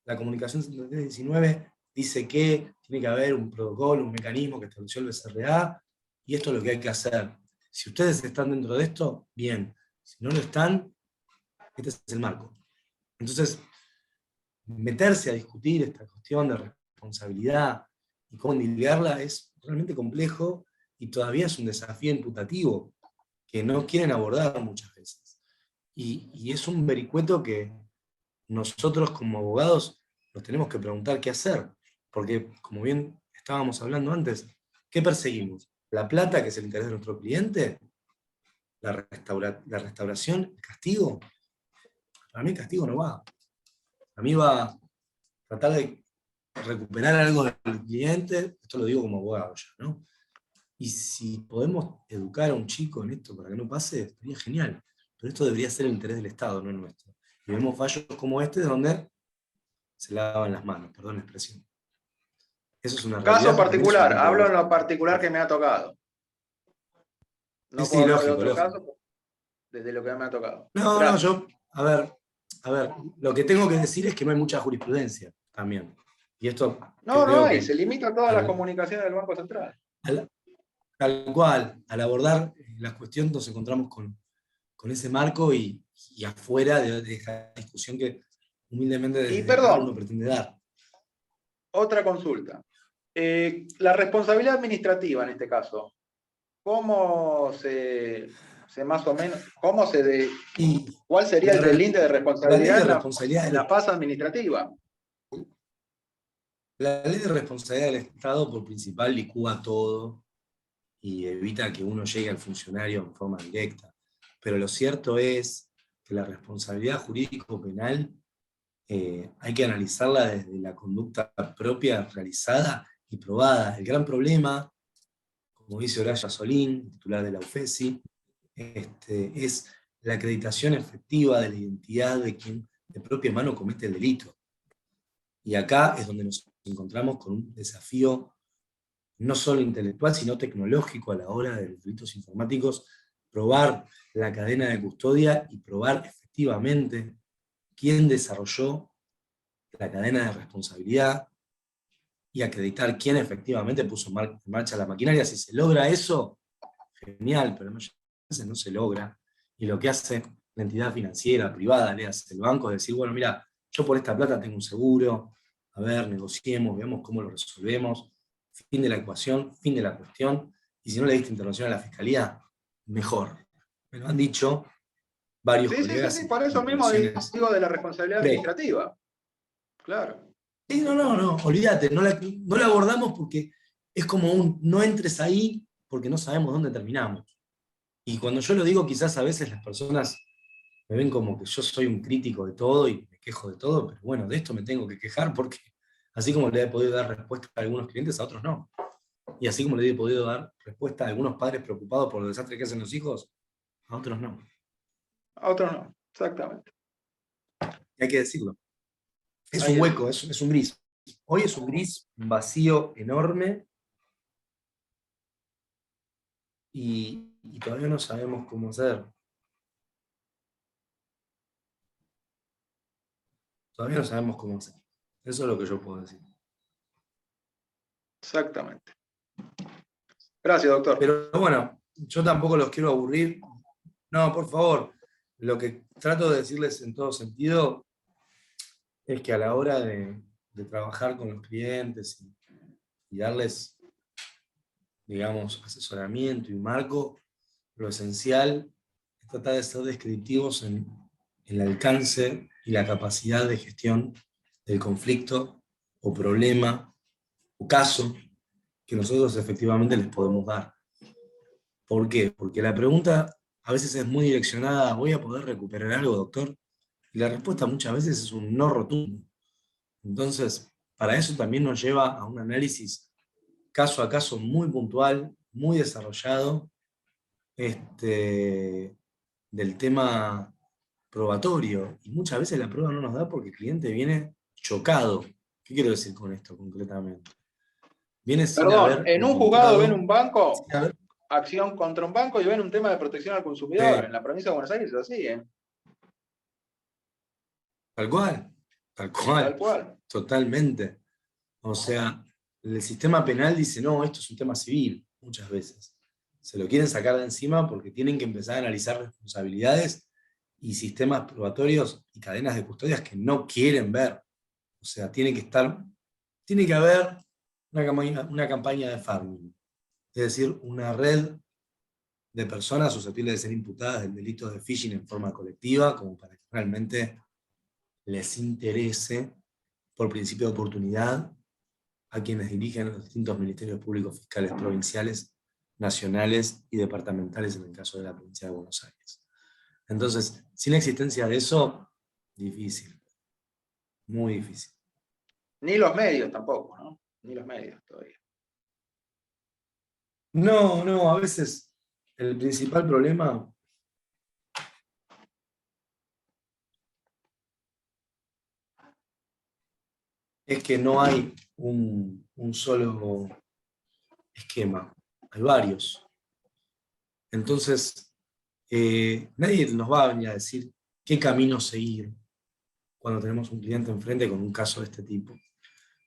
la comunicación 7319 dice que tiene que haber un protocolo, un mecanismo que estableció el BCRA, y esto es lo que hay que hacer. Si ustedes están dentro de esto, bien. Si no lo están, este es el marco. Entonces, meterse a discutir esta cuestión de responsabilidad y cómo endilgarla es realmente complejo y todavía es un desafío imputativo que no quieren abordar muchas veces. Y es un vericueto que nosotros como abogados nos tenemos que preguntar qué hacer, porque como bien estábamos hablando antes, ¿qué perseguimos? ¿La plata, que es el interés de nuestro cliente? ¿La restauración? ¿El castigo? Para mí el castigo no va. A mí va a tratar de recuperar algo del cliente, esto lo digo como abogado ya, ¿no? Y si podemos educar a un chico en esto para que no pase, estaría genial. Pero esto debería ser el interés del Estado, no el nuestro. Y vemos fallos como este donde se lavan las manos, perdón la expresión. Eso es una realidad. Caso porque también es un particular, tiempo hablo de- en lo particular que me ha tocado. Sí, No sí, puedo hablar de lógico, otros lógico. casos desde lo que me ha tocado. No, no, Gracias. yo, a ver, lo que tengo que decir es que no hay mucha jurisprudencia también. Y esto No, no creo hay, que se limita a todas las al, comunicaciones del Banco Central. al- tal cual, al abordar la cuestión nos encontramos con ese marco y afuera de esta discusión que humildemente Y desde acá uno perdón, pretende dar. otra consulta. La responsabilidad administrativa en este caso, ¿cómo se más o menos, Y cuál sería el la, delinde de la ley responsabilidad de responsabilidad en la fase administrativa? la ley de responsabilidad del Estado por principal licúa todo y evita que uno llegue al funcionario en forma directa. Pero lo cierto es que la responsabilidad jurídico-penal hay que analizarla desde la conducta propia realizada y probada. El gran problema, como dice Horacio Solín, titular de la UFESI, es la acreditación efectiva de la identidad de quien de propia mano comete el delito. Y acá es donde nos encontramos con un desafío no solo intelectual, sino tecnológico a la hora de los delitos informáticos, probar la cadena de custodia y probar efectivamente quién desarrolló la cadena de responsabilidad y acreditar quién efectivamente puso en marcha la maquinaria. Si se logra eso, genial, pero muchas veces no se logra. Y lo que hace la entidad financiera, privada, le hace el banco, es decir, bueno, mira, yo por esta plata tengo un seguro, a ver, negociemos, veamos cómo lo resolvemos, fin de la ecuación, fin de la cuestión, y si no le diste intervención a la fiscalía, mejor. Me lo han dicho varios Sí, sí, sí, colegas sí, en por eso mismo intervenciones digo de la responsabilidad pre. administrativa. Claro. Sí, no, no, no, olvídate, no la abordamos porque es como un no entres ahí porque no sabemos dónde terminamos. Y cuando yo lo digo, quizás a veces las personas me ven como que yo soy un crítico de todo y me quejo de todo, pero bueno, de esto me tengo que quejar porque así como le he podido dar respuesta a algunos clientes, a otros no. Y así como le he podido dar respuesta a algunos padres preocupados por el desastre que hacen los hijos, a otros no. A otros no, exactamente. Y hay que decirlo. Es Hay un que hueco, decirlo. es un gris. Hoy es un gris, un vacío enorme y todavía no sabemos cómo hacer. Todavía no sabemos cómo hacer. Eso es lo que yo puedo decir. Exactamente. Gracias, doctor. Pero bueno, yo tampoco los quiero aburrir. No, por favor, lo que trato de decirles en todo sentido es que a la hora de trabajar con los clientes y darles, digamos, asesoramiento y marco, lo esencial es tratar de ser descriptivos en el alcance y la capacidad de gestión del conflicto o problema o caso que nosotros efectivamente les podemos dar. ¿Por qué? Porque la pregunta a veces es muy direccionada, ¿voy a poder recuperar algo, doctor? Y la respuesta muchas veces es un no rotundo. Entonces, para eso también nos lleva a un análisis caso a caso muy puntual, muy desarrollado, del tema probatorio. Y muchas veces la prueba no nos da porque el cliente viene chocado, ¿Qué quiero decir con esto concretamente? Viene sin Perdón, haber en un encontrado- juzgado ven un banco, sin haber- acción contra un banco y ven un tema de protección al consumidor. Sí. En la provincia de Buenos Aires es así, ¿eh? Tal cual, Tal cual. totalmente. O sea, el sistema penal dice, no, esto es un tema civil, muchas veces. Se lo quieren sacar de encima porque tienen que empezar a analizar responsabilidades y sistemas probatorios y cadenas de custodias que no quieren ver. O sea, tiene que haber una campaña de farming, es decir, una red de personas susceptibles de ser imputadas del delito de phishing en forma colectiva, como para que realmente les interese, por principio de oportunidad, a quienes dirigen los distintos ministerios públicos fiscales provinciales, nacionales y departamentales en el caso de la provincia de Buenos Aires. Entonces, sin la existencia de eso, difícil, muy difícil. Ni los medios tampoco, ¿no? Ni los medios todavía. No, a veces el principal problema es que no hay un solo esquema, hay varios. Entonces, nadie nos va a venir a decir qué camino seguir cuando tenemos un cliente enfrente con un caso de este tipo.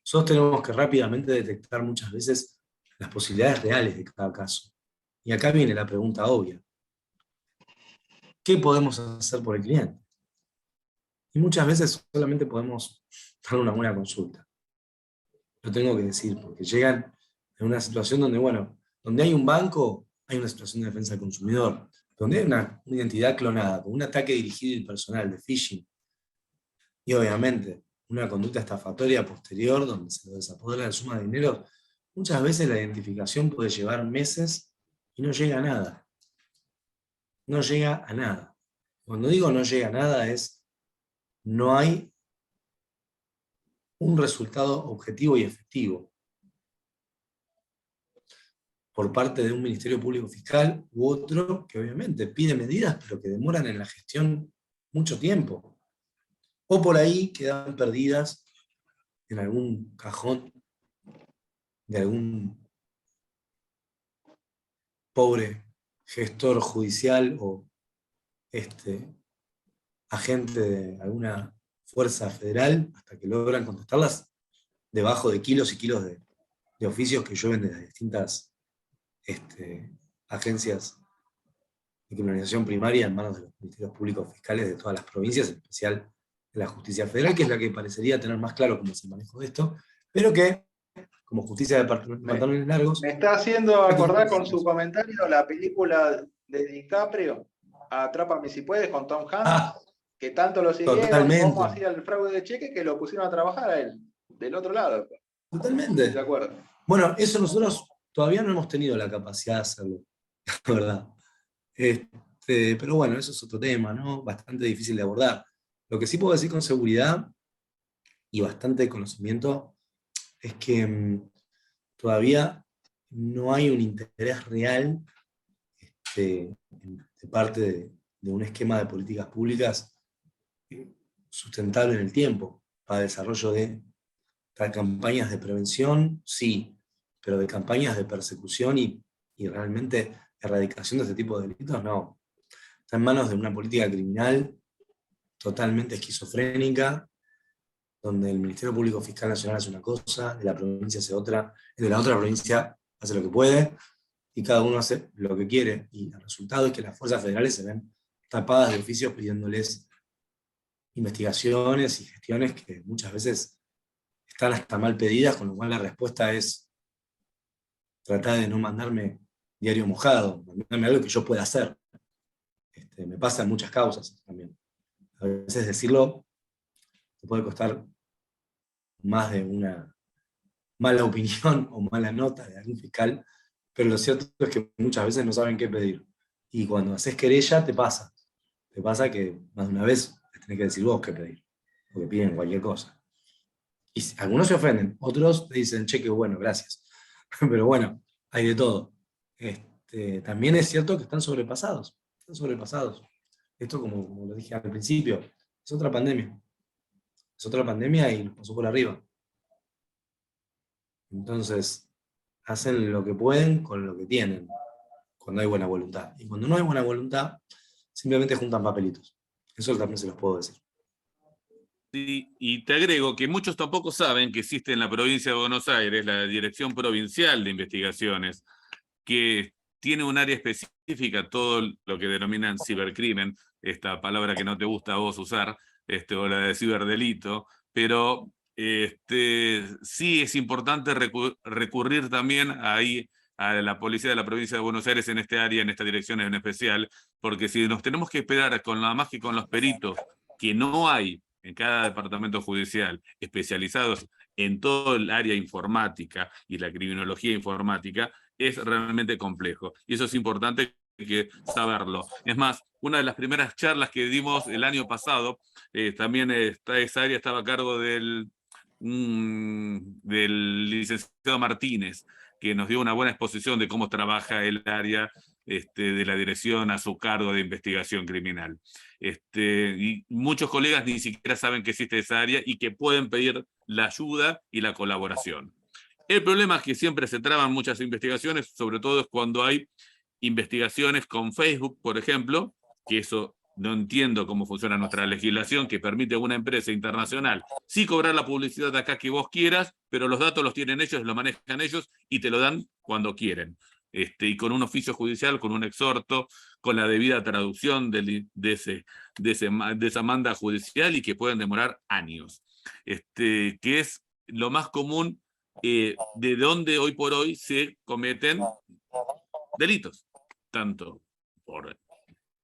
Nosotros tenemos que rápidamente detectar muchas veces las posibilidades reales de cada caso. Y acá viene la pregunta obvia. ¿Qué podemos hacer por el cliente? Y muchas veces solamente podemos dar una buena consulta. Lo tengo que decir, porque llegan en una situación donde, bueno, donde hay un banco, hay una situación de defensa del consumidor. Donde hay una identidad clonada, con un ataque dirigido y personal de phishing, y obviamente una conducta estafatoria posterior donde se lo desapodera la suma de dinero, muchas veces la identificación puede llevar meses y no llega a nada. No llega a nada. Cuando digo no llega a nada es, no hay un resultado objetivo y efectivo por parte de un Ministerio Público Fiscal u otro que obviamente pide medidas, pero que demoran en la gestión mucho tiempo. O por ahí quedan perdidas en algún cajón de algún pobre gestor judicial o agente de alguna fuerza federal, hasta que logran contestarlas debajo de kilos y kilos de oficios que llueven de las distintas agencias de criminalización primaria en manos de los ministerios públicos fiscales de todas las provincias, en especial de la justicia federal, que es la que parecería tener más claro cómo es el manejo de esto, pero que, como justicia de pantalones largos... Me está haciendo acordar con su comentario la película de DiCaprio, Atrápame si puedes, con Tom Hanks, que tanto lo siguieron, totalmente. cómo hacía el fraude de cheque, que lo pusieron a trabajar a él, del otro lado. Totalmente. ¿De acuerdo? Bueno, eso nosotros todavía no hemos tenido la capacidad de hacerlo, la verdad. Pero bueno, eso es otro tema, ¿no? Bastante difícil de abordar. Lo que sí puedo decir con seguridad y bastante conocimiento es que todavía no hay un interés real de parte de un esquema de políticas públicas sustentable en el tiempo para el desarrollo de campañas de prevención, sí, pero de campañas de persecución y realmente erradicación de este tipo de delitos, no. Está en manos de una política criminal totalmente esquizofrénica, donde el Ministerio Público Fiscal Nacional hace una cosa, de la provincia hace otra, de la otra provincia hace lo que puede, y cada uno hace lo que quiere. Y el resultado es que las fuerzas federales se ven tapadas de oficios pidiéndoles investigaciones y gestiones que muchas veces están hasta mal pedidas, con lo cual la respuesta es tratar de no mandarme diario mojado, mandarme algo que yo pueda hacer. Me pasa en muchas causas también. A veces decirlo te puede costar más de una mala opinión o mala nota de algún fiscal, pero lo cierto es que muchas veces no saben qué pedir. Y cuando haces querella te pasa. Te pasa que más de una vez les tenés que decir vos qué pedir, porque piden cualquier cosa. Y algunos se ofenden, otros te dicen, che, qué bueno, gracias. Pero bueno, hay de todo. También es cierto que están sobrepasados. Están sobrepasados. Esto, como lo dije al principio, es otra pandemia. Es otra pandemia y nos pasó por arriba. Entonces, hacen lo que pueden con lo que tienen, cuando hay buena voluntad. Y cuando no hay buena voluntad, simplemente juntan papelitos. Eso también se los puedo decir. Sí, y te agrego que muchos tampoco saben que existe en la provincia de Buenos Aires la Dirección Provincial de Investigaciones, que tiene un área específica, todo lo que denominan cibercrimen, esta palabra que no te gusta a vos usar, o la de ciberdelito, pero sí es importante recurrir también ahí a la policía de la provincia de Buenos Aires en este área, en esta dirección en especial, porque si nos tenemos que esperar con nada más que con los peritos, que no hay en cada departamento judicial especializados en todo el área informática y la criminología informática, es realmente complejo. Y eso es importante que saberlo. Es más, una de las primeras charlas que dimos el año pasado, también esa área estaba a cargo del licenciado Martínez, que nos dio una buena exposición de cómo trabaja el área de la dirección a su cargo de investigación criminal. Y muchos colegas ni siquiera saben que existe esa área y que pueden pedir la ayuda y la colaboración. El problema es que siempre se traban muchas investigaciones, sobre todo es cuando hay investigaciones con Facebook, por ejemplo, que eso no entiendo cómo funciona nuestra legislación, que permite a una empresa internacional sí cobrar la publicidad acá que vos quieras, pero los datos los tienen ellos, los manejan ellos y te lo dan cuando quieren. Y con un oficio judicial, con un exhorto, con la debida traducción de esa manda judicial y que pueden demorar años. Que es lo más común de donde hoy por hoy se cometen delitos, tanto por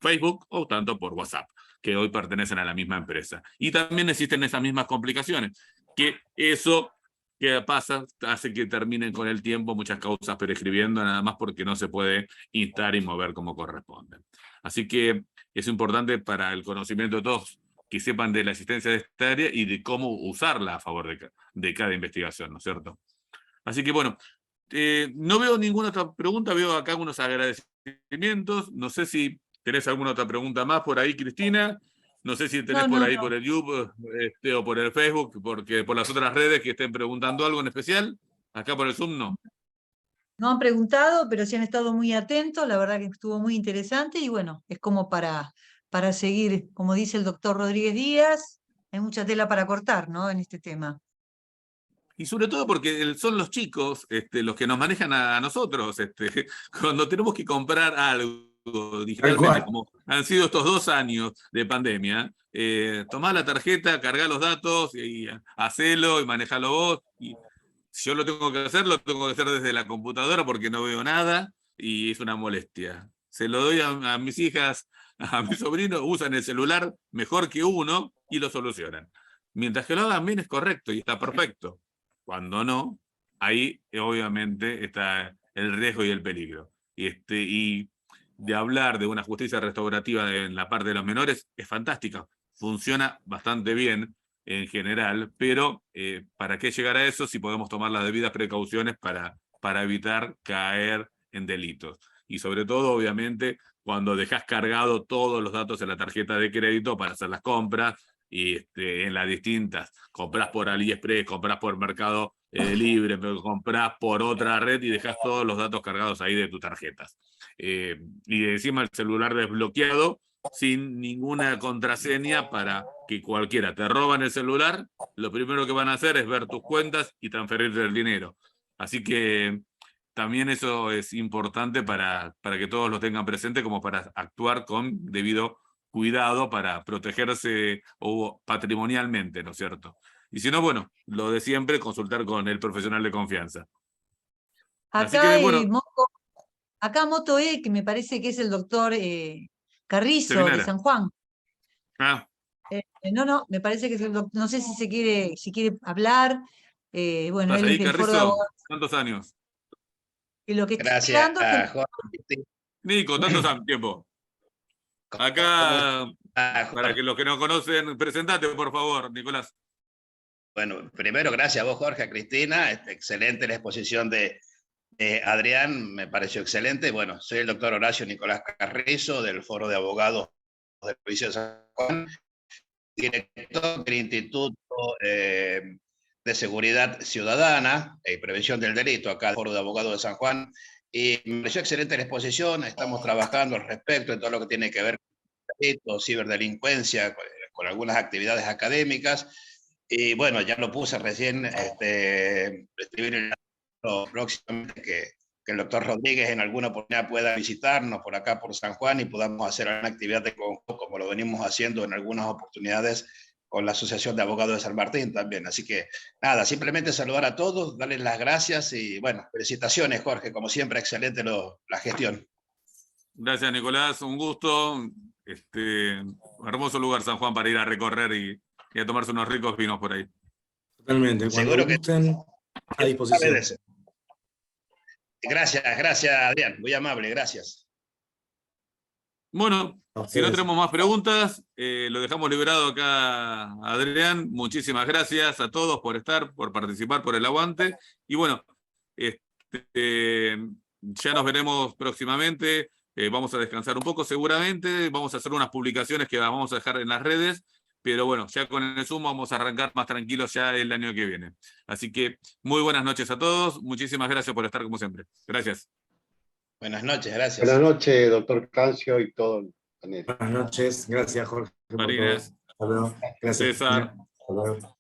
Facebook o tanto por WhatsApp, que hoy pertenecen a la misma empresa. Y también existen esas mismas complicaciones, que eso que pasa hace que terminen con el tiempo muchas causas prescribiendo, nada más porque no se puede instar y mover como corresponde. Así que es importante para el conocimiento de todos que sepan de la existencia de esta área y de cómo usarla a favor de cada investigación, ¿no es cierto? Así que bueno, no veo ninguna otra pregunta, veo acá unos agradecimientos. No sé si tenés alguna otra pregunta más por ahí, Cristina. No sé si tenés por ahí por el YouTube o por el Facebook, porque por las otras redes que estén preguntando algo en especial. Acá por el Zoom no. No han preguntado, pero sí han estado muy atentos, la verdad que estuvo muy interesante y bueno, es como para seguir, como dice el doctor Rodríguez Díaz, hay mucha tela para cortar, ¿no? En este tema. Y sobre todo porque son los chicos los que nos manejan a nosotros. Cuando tenemos que comprar algo digitalmente, como han sido estos 2 años de pandemia, tomá la tarjeta, cargá los datos y hacelo y manejalo vos. Y si yo lo tengo que hacer desde la computadora porque no veo nada y es una molestia. Se lo doy a mis hijas, a mis sobrinos, usan el celular mejor que uno y lo solucionan. Mientras que lo hagan bien es correcto y está perfecto. Cuando no, ahí obviamente está el riesgo y el peligro. Y de hablar de una justicia restaurativa en la parte de los menores es fantástica, funciona bastante bien en general, pero ¿para qué llegar a eso si podemos tomar las debidas precauciones para evitar caer en delitos? Y sobre todo, obviamente, cuando dejas cargado todos los datos en la tarjeta de crédito para hacer las compras, y en las distintas, compras por AliExpress, compras por Mercado Libre, pero compras por otra red y dejas todos los datos cargados ahí de tus tarjetas. Y encima el celular desbloqueado, sin ninguna contraseña para que cualquiera te roban el celular, lo primero que van a hacer es ver tus cuentas y transferirte el dinero. Así que también eso es importante para que todos lo tengan presente como para actuar con debido cuidado para protegerse patrimonialmente, ¿no es cierto? Y si no, bueno, lo de siempre, consultar con el profesional de confianza. Así que, bueno, acá Moto E, que me parece que es el doctor Carrizo de Seminara. San Juan. No, No, me parece que es el doctor, no sé si quiere hablar. Bueno, ¿estás él es ahí, del Foro de Carrizo? Abogados. ¿Cuántos años? Y lo que estoy Gracias, esperando es que Jorge. Nico, tantos tiempo. Acá, para que los que no conocen, presentate, por favor, Nicolás. Bueno, primero, gracias a vos, Jorge, a Cristina. Excelente la exposición de Adrián, me pareció excelente. Bueno, soy el doctor Horacio Nicolás Carrizo, del Foro de Abogados del Provincia de San Juan, director del Instituto de de Seguridad Ciudadana y Prevención del Delito, acá del Foro de Abogados de San Juan, y me pareció excelente la exposición. Estamos trabajando al respecto en todo lo que tiene que ver con delito, ciberdelincuencia, con algunas actividades académicas, y bueno, ya lo puse recién, escribir en próximamente que el doctor Rodríguez en alguna oportunidad pueda visitarnos por acá, por San Juan, y podamos hacer una actividad de conjunto, como lo venimos haciendo en algunas oportunidades con la Asociación de Abogados de San Martín también. Así que nada, simplemente saludar a todos, darles las gracias y bueno, felicitaciones, Jorge, como siempre, excelente la gestión. Gracias, Nicolás, un gusto. Hermoso lugar San Juan para ir a recorrer y a tomarse unos ricos vinos por ahí. Totalmente, cuando Seguro que gusten, a disposición. Gracias, Adrián, muy amable, gracias. Bueno, A si no ustedes. tenemos más preguntas, lo dejamos liberado acá, Adrián. Muchísimas gracias a todos por estar, por participar, por el aguante. Y bueno, ya nos veremos próximamente. Vamos a descansar un poco seguramente. Vamos a hacer unas publicaciones que las vamos a dejar en las redes. Pero bueno, ya con el Zoom vamos a arrancar más tranquilos ya el año que viene. Así que muy buenas noches a todos. Muchísimas gracias por estar como siempre. Gracias. Buenas noches, gracias. Buenas noches, doctor Cancio y todo el panel. Buenas noches, gracias Jorge por todo. Marines, Hasta luego. Gracias. César. Hasta luego.